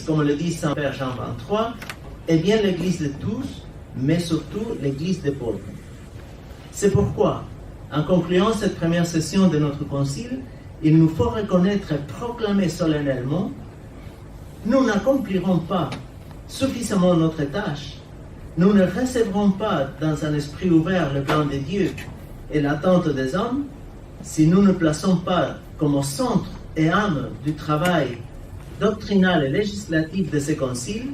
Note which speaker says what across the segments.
Speaker 1: comme le dit Saint Père Jean 23, est bien l'Église de tous, mais surtout l'Église des pauvres. C'est pourquoi, en concluant cette première session de notre concile, il nous faut reconnaître et proclamer solennellement: nous n'accomplirons pas suffisamment notre tâche, nous ne recevrons pas dans un esprit ouvert le plan de Dieu et l'attente des hommes si nous ne plaçons pas comme au centre et âme du travail doctrinal et législatif de ces conciles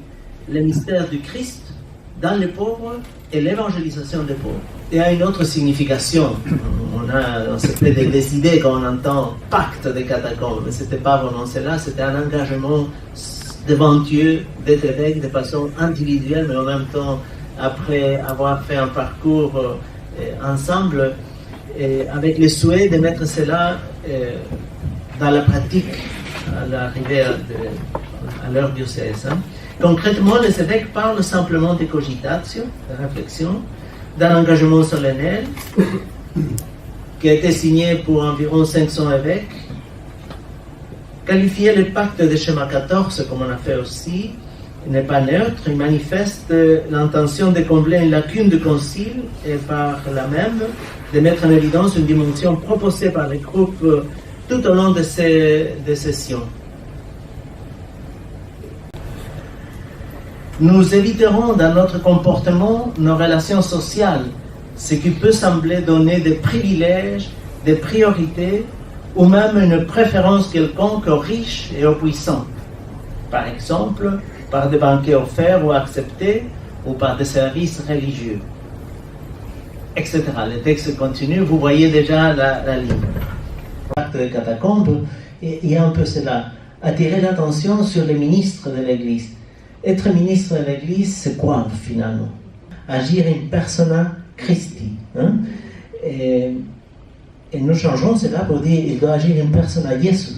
Speaker 1: le mystère du Christ dans les pauvres et l'évangélisation des pauvres. Il y a une autre signification. On se fait des idées quand on entend pacte des catacombes, mais ce n'était pas vraiment cela, c'était un engagement devant Dieu d'être évêque de façon individuelle, mais en même temps, après avoir fait un parcours ensemble, avec le souhait de mettre cela dans la pratique à l'arrivée à leur diocèse. Concrètement, les évêques parlent simplement de cogitatio, de réflexion, d'un engagement solennel qui a été signé pour environ 500 évêques. Qualifier le pacte de schéma 14, comme on a fait aussi, n'est pas neutre. Il manifeste l'intention de combler une lacune du concile et par là même de mettre en évidence une dimension proposée par les groupes tout au long de ces sessions. Nous éviterons dans notre comportement nos relations sociales, ce qui peut sembler donner des privilèges, des priorités ou même une préférence quelconque aux riches et aux puissants. Par exemple, par des banquets offerts ou acceptés ou par des services religieux, etc. Le texte continue, vous voyez déjà la ligne. L'acte des catacombes, il y a un peu cela, attirer l'attention sur les ministres de l'Église. Être ministre de l'Église, c'est quoi finalement? Agir in persona Christi. Et nous changeons cela pour dire il doit agir in persona Jésus.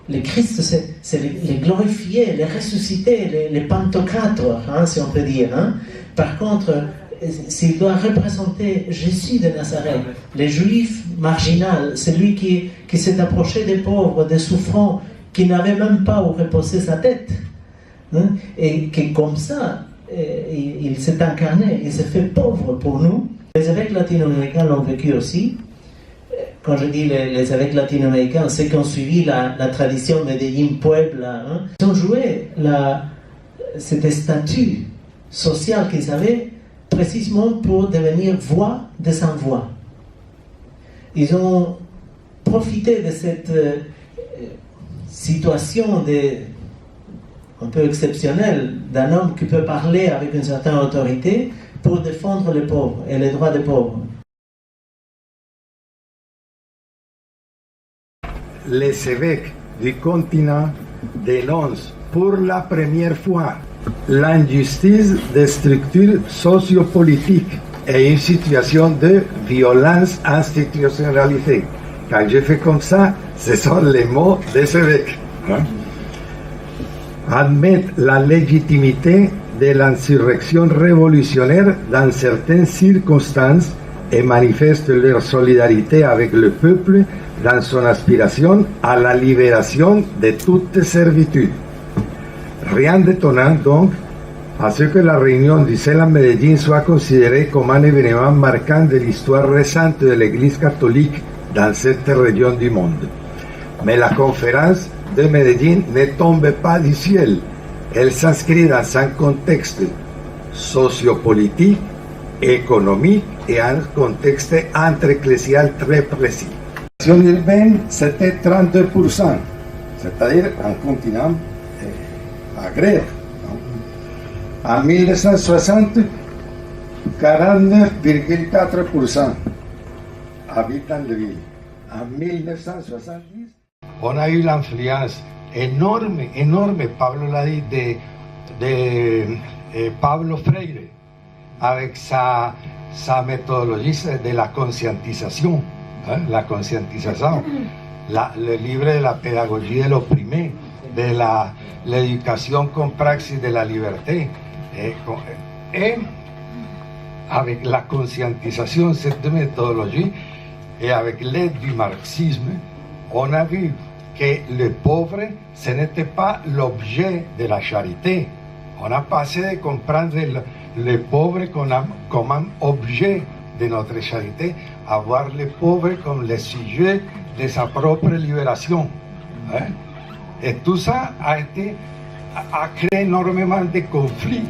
Speaker 1: Le Christ, c'est le glorifier, le ressusciter, le pantocrator, si on peut dire. Par contre, s'il doit représenter Jésus de Nazareth, le juif marginal, celui qui s'est approché des pauvres, des souffrants, qui n'avait même pas où reposer sa tête, et que comme ça, il s'est incarné, il s'est fait pauvre pour nous. Les évêques latino-américains l'ont vécu aussi. Quand je dis les évêques latino-américains, ceux qui ont suivi la tradition Medellín Puebla, ils ont joué cet statut social qu'ils avaient précisément pour devenir voix des sans-voix. Ils ont profité de cette situation un peu exceptionnelle d'un homme qui peut parler avec une certaine autorité pour défendre les pauvres et les droits des pauvres.
Speaker 2: Les évêques du continent dénoncent pour la première fois l'injustice des structures sociopolitiques et une situation de violence institutionnalisée. Quand je fais comme ça, ce sont les mots des évêques. Admettent la légitimité de l'insurrection révolutionnaire dans certaines circonstances et manifestent leur solidarité avec le peuple dans son aspiration à la libération de toute servitude. Rien d'étonnant donc à ce que la réunion du CELA Medellín soit considérée comme un événement marquant de l'histoire récente de l'Église catholique dans cette région du monde. Mais la conférence de Medellín ne tombe pas du ciel. Elle s'inscrit dans un contexte sociopolitique, économique et un contexte entre-ecclésial très précis. La population urbaine, c'était 32%, c'est-à-dire un continent agraire. En 1960, 49,4% habitants de ville. En 1970, on a eu l'influence énorme, Pablo l'a dit, de Pablo Freire, avec sa méthodologie de la conscientisation. La conscientisation, le livre de la pédagogie de l'opprimé, de l'éducation comme praxis de la liberté. Et avec la conscientisation, cette méthodologie, et avec l'aide du marxisme, on a vu que le pauvre, ce n'était pas l'objet de la charité. On a passé de comprendre le pauvre comme un objet de notre charité à voir le pauvre comme le sujet de sa propre libération. Hein? Et tout ça a créé énormément de conflits.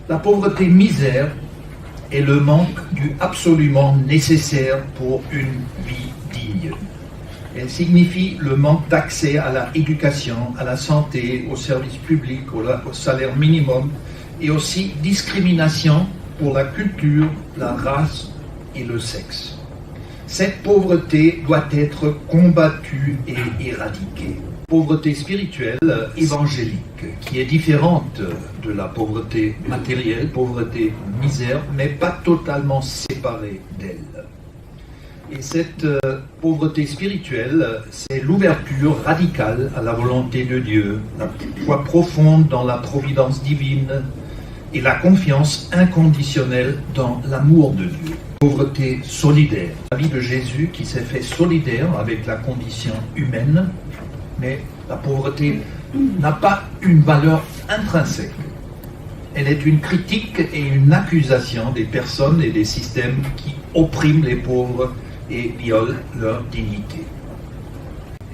Speaker 3: La pauvreté misère est le manque du absolument nécessaire pour une vie digne. Elle signifie le manque d'accès à l'éducation, à la santé, aux services publics, au salaire minimum, et aussi discrimination pour la culture, la race et le sexe. Cette pauvreté doit être combattue et éradiquée. Pauvreté spirituelle évangélique, qui est différente de la pauvreté matérielle, pauvreté misère, mais pas totalement séparée d'elle. Et cette pauvreté spirituelle, c'est l'ouverture radicale à la volonté de Dieu, la foi profonde dans la providence divine et la confiance inconditionnelle dans l'amour de Dieu. Pauvreté solidaire, la vie de Jésus qui s'est fait solidaire avec la condition humaine, mais la pauvreté n'a pas une valeur intrinsèque. Elle est une critique et une accusation des personnes et des systèmes qui oppriment les pauvres et violent leur dignité.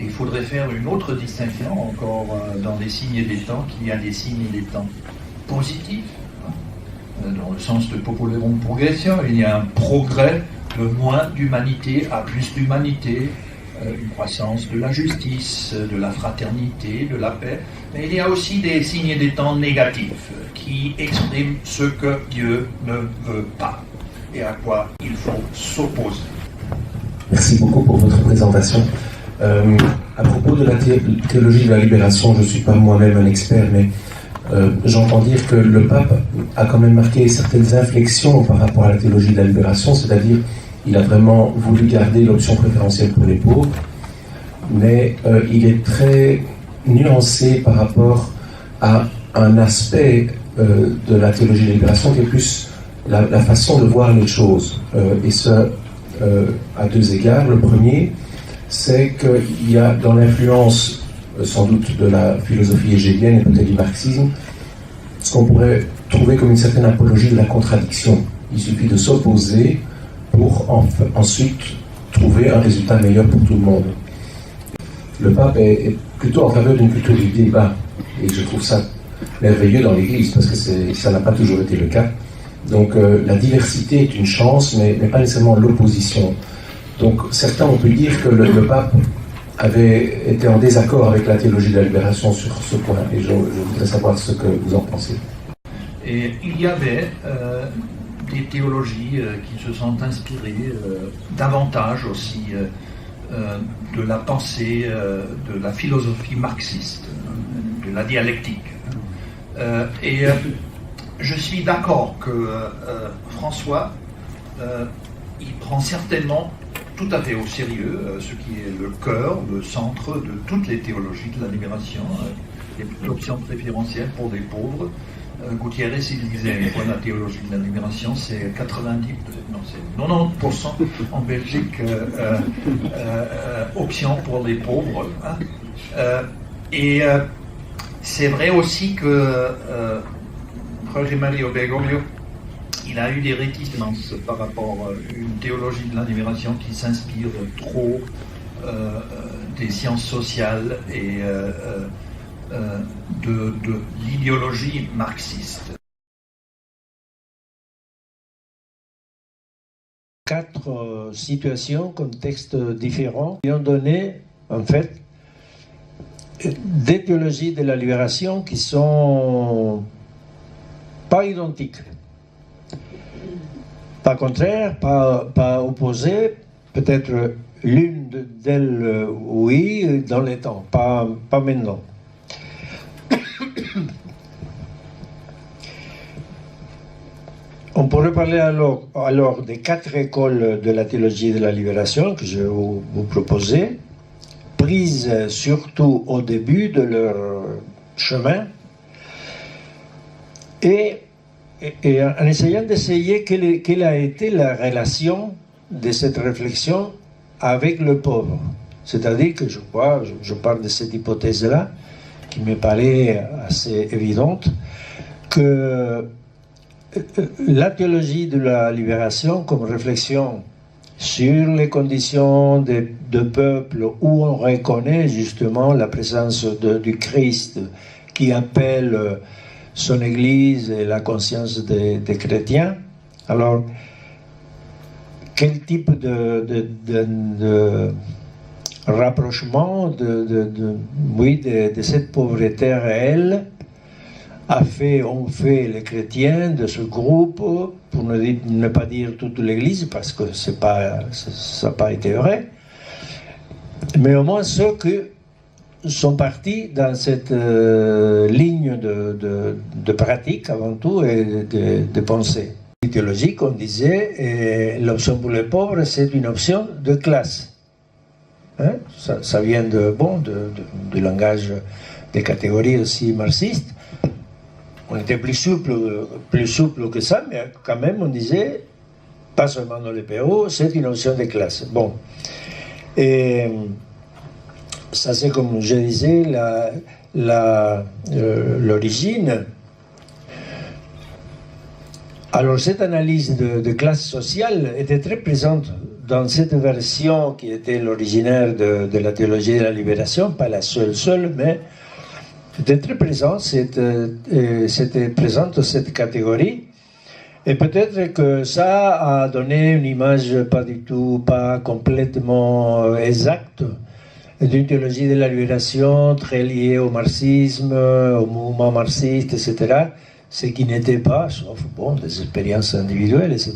Speaker 3: Et il faudrait faire une autre distinction encore dans les signes des temps, qu'il y a des signes des temps positifs, dans le sens de Populorum Progressio, il y a un progrès de moins d'humanité à plus d'humanité, une croissance de la justice, de la fraternité, de la paix. Mais il y a aussi des signes des temps négatifs qui expriment ce que Dieu ne veut pas et à quoi il faut s'opposer.
Speaker 4: Merci beaucoup pour votre présentation. À propos de la théologie de la libération, je ne suis pas moi-même un expert, mais j'entends dire que le pape a quand même marqué certaines inflexions par rapport à la théologie de la libération, c'est-à-dire il a vraiment voulu garder l'option préférentielle pour les pauvres, mais il est très nuancé par rapport à un aspect de la théologie de la libération qui est plus la façon de voir les choses. Et ce, à deux égards. Le premier, c'est qu'il y a dans l'influence sans doute de la philosophie hégélienne et peut-être du marxisme, ce qu'on pourrait trouver comme une certaine apologie de la contradiction. Il suffit de s'opposer pour ensuite trouver un résultat meilleur pour tout le monde. Le pape est plutôt en faveur d'une culture du débat, et je trouve ça merveilleux dans l'Église, parce que ça n'a pas toujours été le cas. Donc la diversité est une chance, mais pas nécessairement l'opposition. Donc certains ont pu dire que le pape avait été en désaccord avec la théologie de la libération sur ce point, et je voudrais savoir ce que vous en pensez.
Speaker 3: Et il y avait des théologies qui se sont inspirées davantage aussi de la pensée, de la philosophie marxiste, de la dialectique. Je suis d'accord que François, il prend certainement tout à fait au sérieux ce qui est le cœur, le centre de toutes les théologies de la libération, l'option préférentielle pour les pauvres. Gutiérrez, il disait, la théologie de la libération, c'est 90% en Belgique, option pour les pauvres. C'est vrai aussi que Jorge Mario Bergoglio, il a eu des réticences par rapport à une théologie de la libération qui s'inspire trop des sciences sociales et de l'idéologie marxiste.
Speaker 5: 4 situations, contextes différents, qui ont donné, en fait, des théologies de la libération qui sont pas identiques. Pas contraires, pas opposées, peut-être l'une d'elles, oui, dans les temps, pas maintenant. On pourrait parler alors des 4 écoles de la théologie de la libération que je vais vous proposer, prises surtout au début de leur chemin, et en essayant d'essayer quelle a été la relation de cette réflexion avec le pauvre. C'est-à-dire que je parle de cette hypothèse-là, qui me paraît assez évidente, que la théologie de la libération comme réflexion sur les conditions de peuple où on reconnaît justement la présence du Christ qui appelle son Église et la conscience des chrétiens. Alors, quel type de rapprochement de cette pauvreté réelle ont fait les chrétiens de ce groupe, pour ne pas dire toute l'Église, parce que ça n'a pas été vrai, mais au moins ceux qui sont partis dans cette ligne de pratique avant tout et de pensée. Théologique, on disait, l'option pour les pauvres, c'est une option de classe. Hein? Ça vient du langage des catégories aussi marxistes. On était plus souple que ça, mais quand même on disait, pas seulement dans les PO, c'est une option de classe. Bon. Et ça c'est comme je disais, l'origine. Alors cette analyse de classe sociale était très présente dans cette version qui était l'originaire de la théologie de la libération, pas la seule, mais c'était très présent, c'était présente cette catégorie, et peut-être que ça a donné une image pas complètement exacte d'une théologie de la libération très liée au marxisme, au mouvement marxiste, etc., ce qui n'était pas, sauf des expériences individuelles, etc.,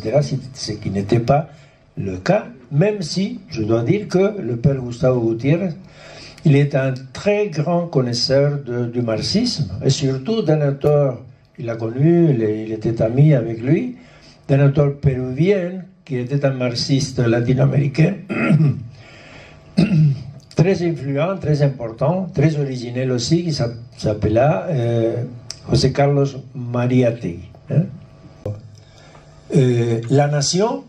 Speaker 5: ce qui n'était pas le cas, même si, je dois dire que le père Gustavo Gutiérrez, il est un très grand connaisseur du marxisme, et surtout d'un auteur, il l'a connu, il était ami avec lui, d'un auteur péruvien qui était un marxiste latino-américain, très influent, très important, très originel aussi, qui s'appela José Carlos Mariátegui. Hein? La nation,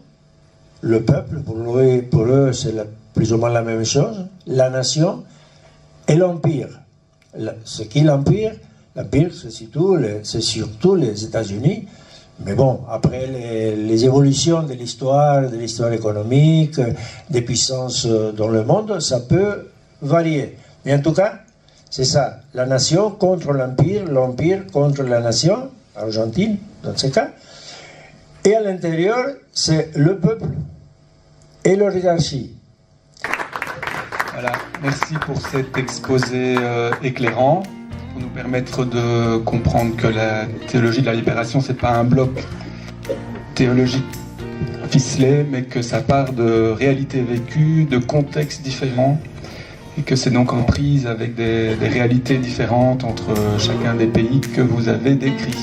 Speaker 5: le peuple, pour eux c'est plus ou moins la même chose, la nation et l'empire. Ce qui est l'empire c'est surtout les États-Unis, mais bon, après les évolutions de l'histoire économique, des puissances dans le monde, ça peut varier. Mais en tout cas, c'est ça, la nation contre l'empire, l'empire contre la nation, Argentine dans ce cas, et à l'intérieur, c'est le peuple et l'oligarchie.
Speaker 6: Voilà, merci pour cet exposé éclairant, pour nous permettre de comprendre que la théologie de la libération, c'est pas un bloc théologique ficelé, mais que ça part de réalités vécues, de contextes différents, et que c'est donc en prise avec des réalités différentes entre chacun des pays que vous avez décrits.